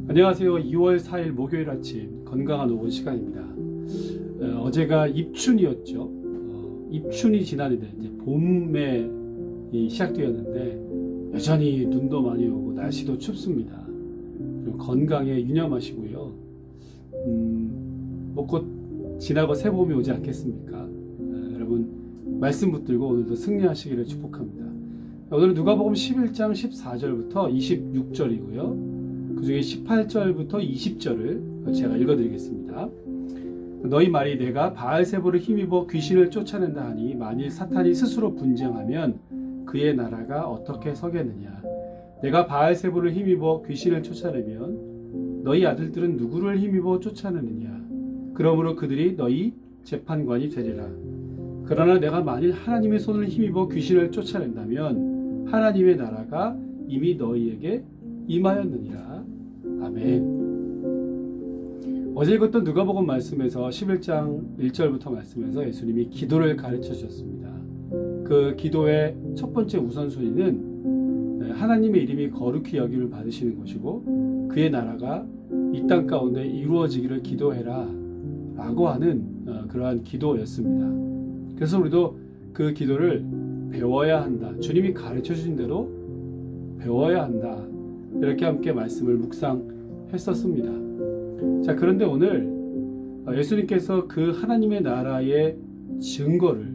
안녕하세요. 2월 4일 목요일 아침 건강한 오후 시간입니다. 어제가 입춘이었죠. 입춘이 지났는데 이제 봄에 시작되었는데 여전히 눈도 많이 오고 날씨도 춥습니다. 건강에 유념하시고요. 곧 지나고 새 봄이 오지 않겠습니까? 여러분 말씀 붙들고 오늘도 승리하시기를 축복합니다. 오늘은 누가복음 11장 14절부터 26절이고요. 그 중에 18절부터 20절을 제가 읽어드리겠습니다. 너희 말이 내가 바알세불을 힘입어 귀신을 쫓아낸다 하니 만일 사탄이 스스로 분쟁하면 그의 나라가 어떻게 서겠느냐. 내가 바알세불을 힘입어 귀신을 쫓아내면 너희 아들들은 누구를 힘입어 쫓아내느냐. 그러므로 그들이 너희 재판관이 되리라. 그러나 내가 만일 하나님의 손을 힘입어 귀신을 쫓아낸다면 하나님의 나라가 이미 너희에게 임하였느니라. 아멘. 어제 읽었던 누가복음 말씀에서 11장 1절부터 말씀에서 예수님이 기도를 가르쳐 주셨습니다. 그 기도의 첫 번째 우선순위는 하나님의 이름이 거룩히 여김을 받으시는 것이고 그의 나라가 이 땅 가운데 이루어지기를 기도해라 라고 하는 그러한 기도였습니다. 그래서 우리도 그 기도를 배워야 한다. 주님이 가르쳐 주신 대로 배워야 한다. 이렇게 함께 말씀을 묵상했었습니다. 자, 그런데 오늘 예수님께서 그 하나님의 나라의 증거를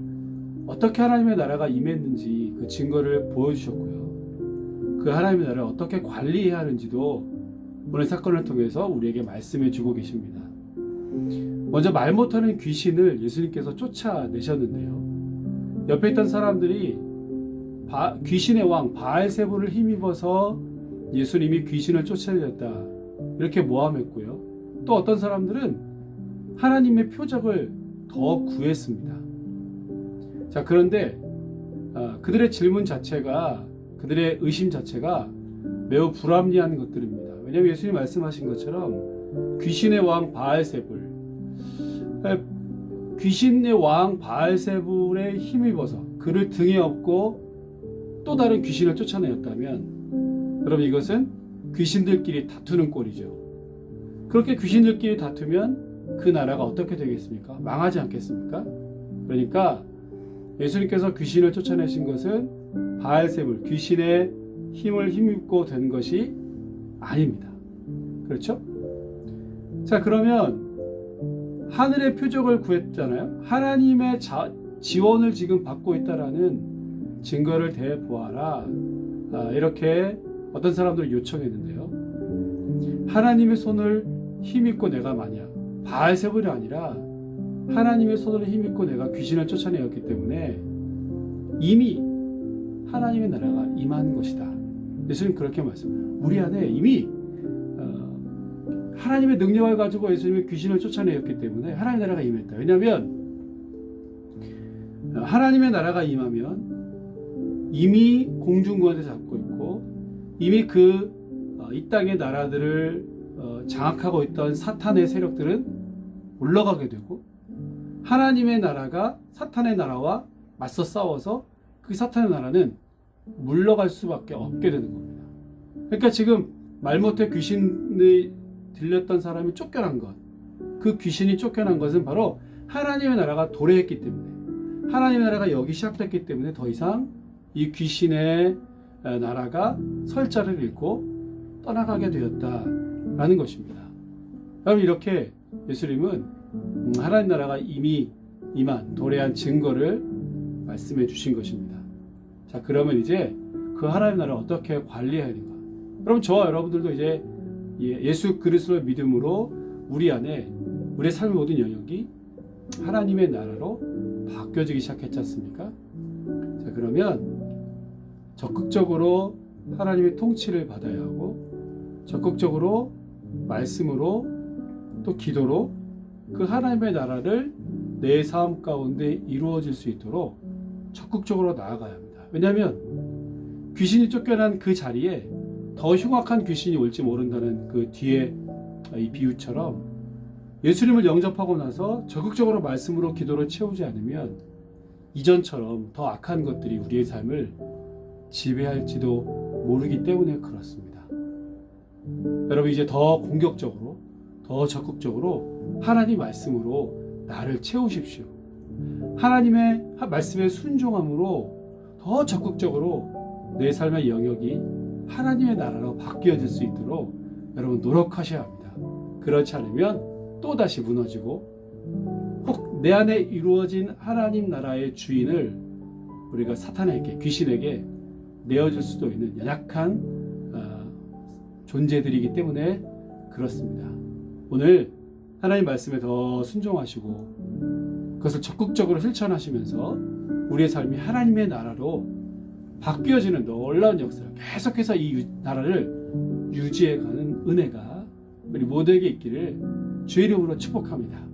어떻게 하나님의 나라가 임했는지 그 증거를 보여주셨고요. 그 하나님의 나라를 어떻게 관리해야 하는지도 오늘 사건을 통해서 우리에게 말씀해 주고 계십니다. 먼저 말 못하는 귀신을 예수님께서 쫓아내셨는데요. 옆에 있던 사람들이 귀신의 왕 바알세불을 힘입어서 예수님이 귀신을 쫓아내렸다 이렇게 모함했고요. 또 어떤 사람들은 하나님의 표적을 더 구했습니다. 자, 그런데 그들의 질문 자체가, 그들의 의심 자체가 매우 불합리한 것들입니다. 왜냐하면 예수님이 말씀하신 것처럼 귀신의 왕 바알세불, 귀신의 왕 바알세불에 힘입어서 그를 등에 업고 또 다른 귀신을 쫓아내었다면 여러분 이것은 귀신들끼리 다투는 꼴이죠. 그렇게 귀신들끼리 다투면 그 나라가 어떻게 되겠습니까? 망하지 않겠습니까? 그러니까 예수님께서 귀신을 쫓아내신 것은 바알세불, 귀신의 힘을 힘입고 된 것이 아닙니다. 그렇죠? 자, 그러면 하늘의 표적을 구했잖아요. 하나님의 지원을 지금 받고 있다라는 증거를 대보아라. 이렇게 어떤 사람들이 요청했는데요. 하나님의 손을 힘입고 내가 만약 바알세불이 아니라 하나님의 손을 힘입고 내가 귀신을 쫓아내었기 때문에 이미 하나님의 나라가 임한 것이다. 예수님 그렇게 말씀해요. 우리 안에 이미 하나님의 능력을 가지고 예수님이 귀신을 쫓아내었기 때문에 하나님의 나라가 임했다. 왜냐하면 하나님의 나라가 임하면 이미 공중권에 잡고 있고 이미 이 땅의 나라들을 장악하고 있던 사탄의 세력들은 물러가게 되고 하나님의 나라가 사탄의 나라와 맞서 싸워서 그 사탄의 나라는 물러갈 수밖에 없게 되는 겁니다. 그러니까 지금 말 못해 귀신이 들렸던 사람이 쫓겨난 것, 그 귀신이 쫓겨난 것은 바로 하나님의 나라가 도래했기 때문에 하나님의 나라가 여기 시작됐기 때문에 더 이상 이 귀신의 나라가 설 자를 잃고 떠나가게 되었다라는 것입니다. 여러분 이렇게 예수님은 하나님 나라가 이미 임한 도래한 증거를 말씀해 주신 것입니다. 자, 그러면 이제 그 하나님 나라를 어떻게 관리해야 하는가? 그럼 저와 여러분들도 이제 예수 그리스도의 믿음으로 우리 안에 우리의 삶의 모든 영역이 하나님의 나라로 바뀌어지기 시작했지 않습니까? 자, 그러면 적극적으로 하나님의 통치를 받아야 하고 적극적으로 말씀으로 또 기도로 그 하나님의 나라를 내 삶 가운데 이루어질 수 있도록 적극적으로 나아가야 합니다. 왜냐하면 귀신이 쫓겨난 그 자리에 더 흉악한 귀신이 올지 모른다는 그 뒤에 이 비유처럼 예수님을 영접하고 나서 적극적으로 말씀으로 기도를 채우지 않으면 이전처럼 더 악한 것들이 우리의 삶을 지배할지도 모르기 때문에 그렇습니다. 여러분 이제 더 공격적으로, 더 적극적으로 하나님 말씀으로 나를 채우십시오. 하나님의 말씀에 순종함으로 더 적극적으로 내 삶의 영역이 하나님의 나라로 바뀌어질 수 있도록 여러분 노력하셔야 합니다. 그렇지 않으면 또다시 무너지고 혹 내 안에 이루어진 하나님 나라의 주인을 우리가 사탄에게, 귀신에게 내어줄 수도 있는 연약한 존재들이기 때문에 그렇습니다. 오늘 하나님 말씀에 더 순종하시고 그것을 적극적으로 실천하시면서 우리의 삶이 하나님의 나라로 바뀌어지는 놀라운 역사를 계속해서 이 나라를 유지해가는 은혜가 우리 모두에게 있기를 주의 이름으로 축복합니다.